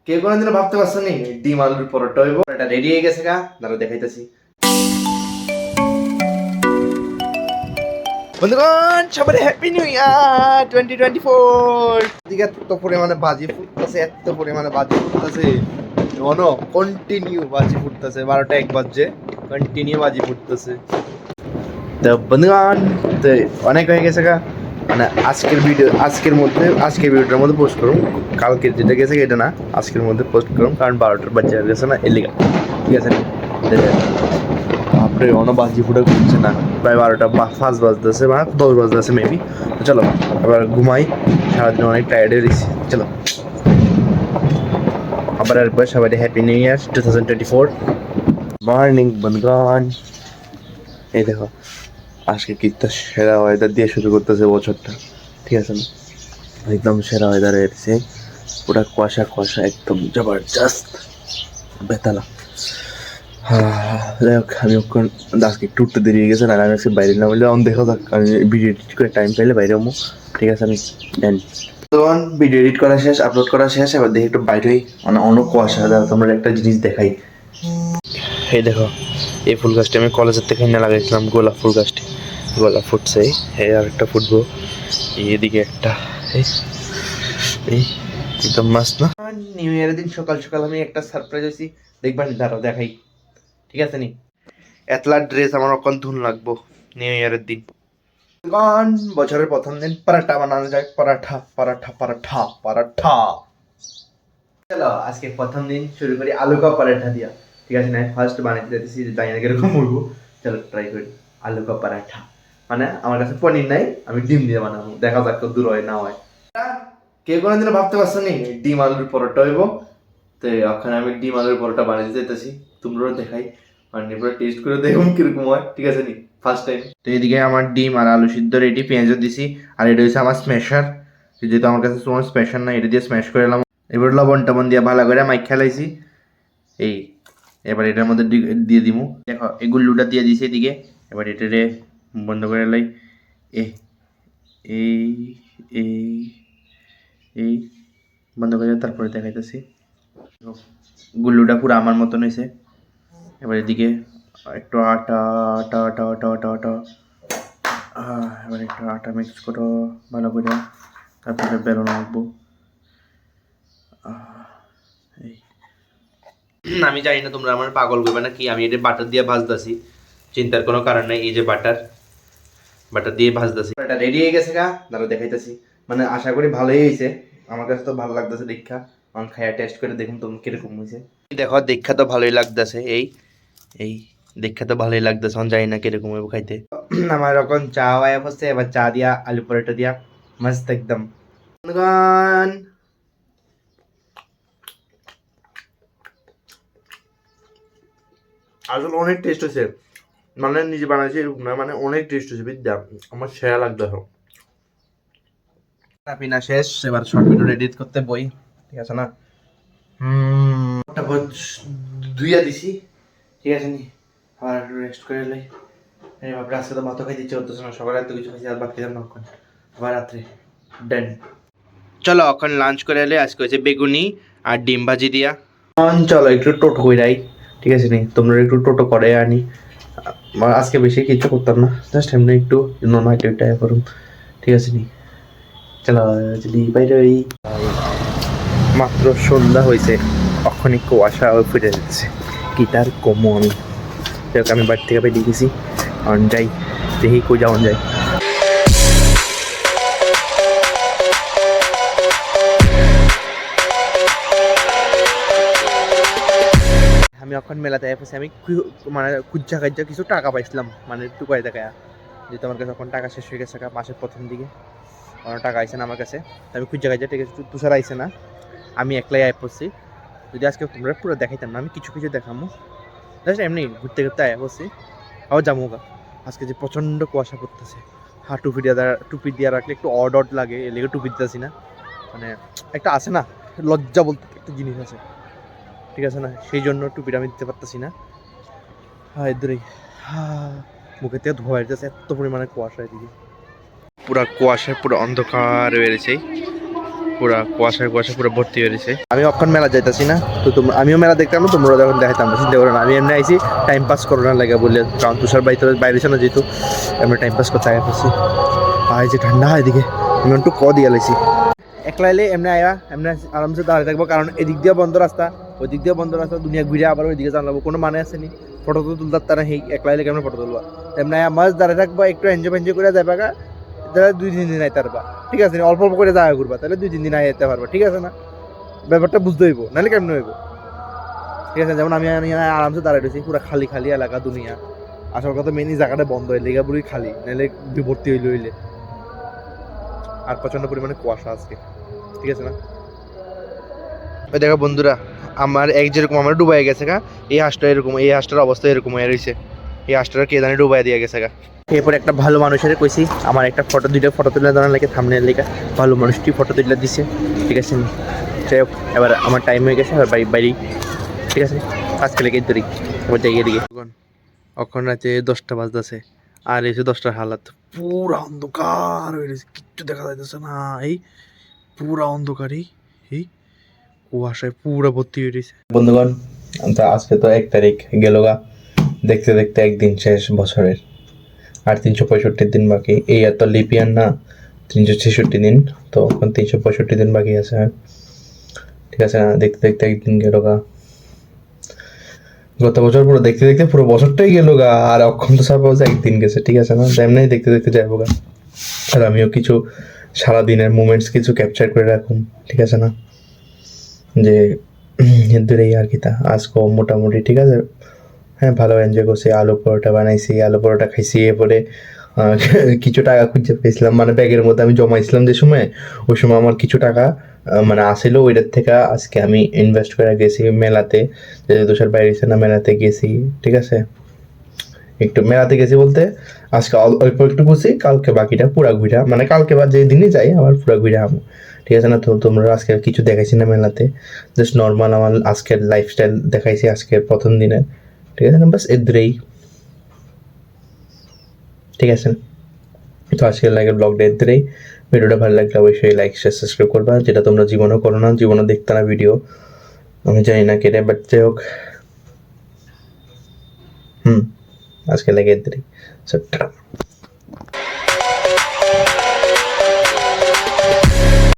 কেউ কোনোদিন ভাবতে পারছো নি ডিম আলুর পরোটা হইব? এটা রেডি হয়ে গেছে গা, দাঁড়াও দেখাইতেছি। বন্ধুগণ সবাই হ্যাপি নিউ ইয়ার 2024। এদিকে এত পরিমাণে বাজি ফুটতেছে, এত পরিমাণে বাজি ফুটতেছে, মনো কন্টিনিউ বাজি ফুটতেছে। 12টা 1 বাজছে, কন্টিনিউ বাজি ফুটতেছে। তো বন্ধুগণ, তো অনেক হয়ে গেছে গা, মানে আজকের ভিডিওটার মধ্যে পোস্ট করুন। কালকে যেটা গেছে এটা না, আজকের মধ্যে পোস্ট করুন, কারণ 12টার বাজে গেছে না এর লিগা, ঠিক আছে? বাপরে অনেক বাজি ফুটে ঘুরছে না, প্রায় 12টা 5 বাজতেছে বা 10 বাজতেছে মেবি। তো চলো আবার ঘুমাই, সারাদিন অনেক টায়ার্ড হয়ে গেছি। চলো আবার একবার সবাই হ্যাপি নিউ ইয়ার 2024। মর্নিং বন্ধুগণ, এই দেখো আজকে কিন্তু সেরা ওয়েদার দিয়ে শুরু করতেছে বছরটা, ঠিক আছে না? একদম সেরা ওয়েদার এসেছে, পুরা কুয়াশা কুয়াশা, একদম জবরদস্ত বেতালা। যাই হোক, আমি ওখান আজকে একটু উঠতে দেরি হয়ে গেছে না, আমি আজকে বাইরে না বললে অন দেখা যাক, আমি ভিডিও এডিট করে টাইম পাইলে বাইরে হবো, ঠিক আছে? আমি দেন তখন ভিডিও এডিট করা শেষ, আপলোড করা শেষ, এবার দেখি একটু বাইরে হই, মানে অনেক কুয়াশা। তোমরা একটা জিনিস দেখাই, এই দেখো এই ফুল গাছটি আমি কলেজের থেকে এনে লাগাইছিলাম, গোলাপ ফুল গাছটি। গোলাপ ফুটছে, এই আর একটা ফুটবো, এদিকে একটা, এই একদম মাস্ট না। নিউ ইয়ারের দিন সকাল সকাল আমি একটা সারপ্রাইজ হয়েছি, দেখবা নি? দাঁড়াও দেখাই, ঠিক আছে নি? এতলা ড্রেস আমার অকন ধুন লাগবো নিউ ইয়ারের দিন। বছরের প্রথম দিন পরাঠা বানানো যায়, পরাঠা পরাঠা পরাঠা পরাঠা। চলো আজকে প্রথম দিন শুরু করি আলু কা পরাঠা দিয়া, ঠিক আছে না? ফার্স্ট বানাইতে দিতেছি, জানি না কিরকম উঠবো, চলো ট্রাই করি। আলু কা পরাঠা, মানে আমার কাছে পনির নাই, আমি ডিম দিয়ে বানাবো, দেখা যাক কত দূর হয় না হয়। কেউ কোনোদিন ভাবতে পারছো নি ডিম আলুর পরোটা হইব? তো ওখানে আমি ডিম আলুর পরোটা বানিয়ে দিতেছি, তোমরাও দেখাই, মানে পুরো টেস্ট করে দেখুন কিরকম হয়, ঠিক আছে নি? First time. তো এদিকে আমার ডিম আর আলু সিদ্ধ রেডি, পেঁয়াজও দিছি, আর এটা হচ্ছে আমার স্ম্যাশার, যেহেতু আমার কাছে তোমার স্ম্যাশার না, এটা দিয়ে স্ম্যাশ করে এলাম। এবার লবণ টবণ দিয়ে ভালো করে মাইক খেলাইছি, এই এবার এটার মধ্যে দিয়ে দিমু। দেখো এই গুল্লুটা দিয়ে দিছি এদিকে, এবার এটারে বন্ধ করে লাই। এই এই এই বন্ধ করে তারপরে দেখাইতেছি। গুল্লুটা পুরো আমার মতন হয়েছে। এবার এদিকে একটু আটা আটা আটা আটা আটা আটা এবার একটু আটা মিক্স করো ভালো করে, তারপরে বেলুন রাখবো। এই আমি জানি না তোমরা আমার পাগল করবে না কি, আমি এটা বাটার দিয়ে ভাজতেছি, চিন্তার কোনো কারণ নেই। এই যে বাটার দিয়ে ভাজতেছি, এটা রেডি হয়ে গেছে গা, দাঁড়াও দেখাইতেছি। মানে আশা করি ভালোই হয়েছে, আমার কাছে তো ভালো লাগতেছে দেখা। আমি খাইয়া টেস্ট করে দেখুন তুমি কিরকম হয়েছে। দেখো দেখা তো ভালোই লাগতেছে, এই দেখা তো ভালোই লাগতেছে, আমি জানি না কিরকম হইব খাইতে। আমার এখন চা হয়ে বসছে, এবার চা দিয়া আলু পরোটা দিয়া মস্ত একদম। আসলে অনেক টেস্ট হয়েছে, মানে নিজে বানাইছি এরকম না, মানে অনেক টেস্ট হয়েছে বিদ্যা, আমার সেরা লাগতো। পিনা শেষ, এবার শর্ট ভিডিও এডিট করতে বই, ঠিক আছে না? তারপর ধুইয়া দিছি, ঠিক আছে নি? আবার একটু রেস্ট করে লাই। এই বাপরে আজকে তো ভাতও খাইতে ইচ্ছে করতেছে না, সকালে এত কিছু খাইছি আর ভাত খেলাম না, আবার রাত্রে ডান। চলো এখন লাঞ্চ করে এলে, আজকে হচ্ছে বেগুনি আর ডিম ভাজি দিয়া। চলো একটু টোটো কইরাই, ঠিক আছে নি? তোমরা একটু টোটো করে আনি, আজকে বেশি কিছু করতাম না, জাস্ট এমনি একটু নর্মাল টাইপ করুন, ঠিক আছে নি? চলো যদি বাইরে মাত্র সন্ধ্যা হয়েছে, অখনই কুয়াশা ফুটে যাচ্ছে, গিটার কমো আমি বাড়ি থেকে বেরিয়ে গেছি, কারণ যাই দেখি কই যাওয়া যায়। আমি এখন মেলাতে এসেছি, আমি মানে খুঁজা খাজ্জা কিছু টাকা পাইছিলাম, মানে টুকাই টাকা, যেহেতু আমার কাছে এখন টাকা শেষ হয়ে গেছে মাসের প্রথম দিকে, অনেক টাকা আইসে না আমার কাছে, আমি খুঁজা খাজ্জা ঠিক আছে, তুষার আইসে না, আমি একলাই আয় পড়ছি। যদি আজকে তোমরা পুরো দেখাইতাম না, আমি কিছু কিছু দেখামো, জাস্ট এমনি ঘুরতে ঘুরতে আয় পড়ছি। আবার যাবো গা, আজকে যে প্রচণ্ড কুয়াশা পড়তেছে, টুপি দিয়ে রাখলে একটু অড অড লাগে, এর লেগে টুপি দিতেছি না, মানে একটা আছে না লজ্জা বলতে একটা জিনিস আছে, ঠিক আছে না? সেই জন্য টুপিটা আমি দিতে পারতেছি না। এদুরেই মুখে থেকে ধোয়া যাচ্ছে, এত পরিমাণে কুয়াশা, এদিকে পুরা কুয়াশার পুরো অন্ধকার বেড়েছে। পুরা কুয়াশা পুরো ভর্তি হয়ে গেছে। আমি অক্ষণ মেলা যাইতাছি না, তো তোমরা আমিও মেলা দেখতাম, তোমরা যখন দেখাইতাম চিন্তা করো না, আমি এমনি আইছি টাইম পাস করোনার লাগে বলে, কারণ তুষার বাইরে না যেহেতু এমনি টাইম পাস করতে আগে পড়ছি। আর যে ঠান্ডা এদিকে আমি একটু দিয়ে লাইছি। একলা এলে এমনি আয়া এমনি আরামসে দাঁড়িয়ে থাকবো, কারণ এদিক দিয়ে বন্ধ রাস্তা, ওই দিক দিয়ে বন্ধ রাস্তা, দুনিয়া ঘুরে আবার ওই দিকে জানলাবো, কোনো মানে আসেনি। ফটো তো তুলতার তারা সেই একলা এলে কেমন ফটো তুলবা, এমনি মাছ দাঁড়িয়ে থাকবা, একটু এনজয় করে যাবা গা, তাহলে 2-3 দিন আইতে পারবা, ঠিক আছে, অল্প অল্প করে জায়গা ঘুরবা, তাহলে 2-3 দিন আইতে পারবা, ঠিক আছে না, ব্যাপারটা বুঝতে হইব, নাহলে কেমন হইব, ঠিক আছে। যেমন আমি আরামসে দাঁড়িয়ে রয়েছি, পুরো খালি খালি এলাকা দুনিয়া, আসল কথা মেন এই জায়গাটা বন্ধ হইলে লেগাপুরি খালি, নাহলে বিভর্তি হইলে আর প্রচন্ড পরিমাণে কুয়াশা আজকে, ঠিক আছে না। ওই দেখো বন্ধুরা, আমার যেরকম আমার ডুবাই গেছে গা, এই হাঁসটা এরকম, এই হাঁসটার অবস্থা এরকম হয়ে রয়েছে, এই হাঁসটার কে জানি ডুবাই দিয়ে গেছে গা। এরপর একটা ভালো মানুষের কইছি আমার একটা দুইটা ফটো তুলে দেওয়ার লাগে, থাম্বনেল লেখা ভালো মানুষটি ফটো তুলে দিছে, ঠিক আছে। যাই হোক, এবার আমার টাইম হয়ে গেছে, এবার বাইরে, ঠিক আছে, আজকে লেগে ধরি এবার যাই এদিকে। এখন রাতে 10টা বাজতেছে, আর এসে 10টার হালাত পুরা অন্ধকার হয়ে গেছে, কিচ্ছু দেখা যাইতেছে না, এই পুরা অন্ধকারই, এই কুয়াশায় পুরা ভর্তি হয়ে গেছে। বন্ধুগণ, আজকে তো 1 তারিখ গেল গা, দেখতে দেখতে একদিন শেষ বছরের, আর 365 দিন বাকি। এই আর তো লিপিয়ান না, 366 দিন, তো এখন 365 দিন বাকি আছে, ঠিক আছে না। দেখতে দেখতে একদিন গেল গা, গত বছর পুরো দেখতে দেখতে পুরো বছরটাই গেল গা, আর অক্ষণ তো সাপোজ একদিন গেছে, ঠিক আছে না, তেমনি দেখতে দেখতে যাবো গা। আর আমিও কিছু সারাদিনের মুমেন্টস কিছু ক্যাপচার করে রাখুন, ঠিক আছে না, যে দূরেই আর কি তা আজকে মোটামুটি ঠিক আছে। হ্যাঁ, ভালো এনজয় করছি, আলু পরোটা বানাইছি, আলু পরোটা খাইছি, এরপরে কিছু টাকা খুঁজে পেয়েছিলাম, মানে ব্যাগের মধ্যে আমি জমাইছিলাম যে সময়, ওই সময় আমার কিছু টাকা মানে আসিল, ওইটার থেকে আজকে আমি ইনভেস্ট করে গেছি মেলাতে, যে তুষার বাইরে না, মেলাতে গেছি, ঠিক আছে। একটু মেলাতে গেছি বলতে আজকে অল্প একটু বুঝছি, কালকে বাকিটা পুরা ঘুরা, মানে কালকে বা যে দিনই যাই আমার পুরা ঘুরা আমো, ঠিক আছে না। তো তোমরা আজকে কিছু দেখাইছি না মেলাতে, জাস্ট নর্মাল আমার আজকের লাইফস্টাইল দেখাইছি আজকের প্রথম দিনে, ঠিক আছে না, বাস এদ্রেই, ঠিক আছে। তো আজকের লাইকের ব্লগটা এদ্রেই, ভিডিওটা ভালো লাগলে অবশ্যই লাইক শেয়ার সাবস্ক্রাইব করবা, যেটা তোমরা জীবনেও করো না, জীবনে দেখতে না ভিডিও, আমি জানি না কেটে, বাট যাই হোক, আজকে লাগে এদ্রেই।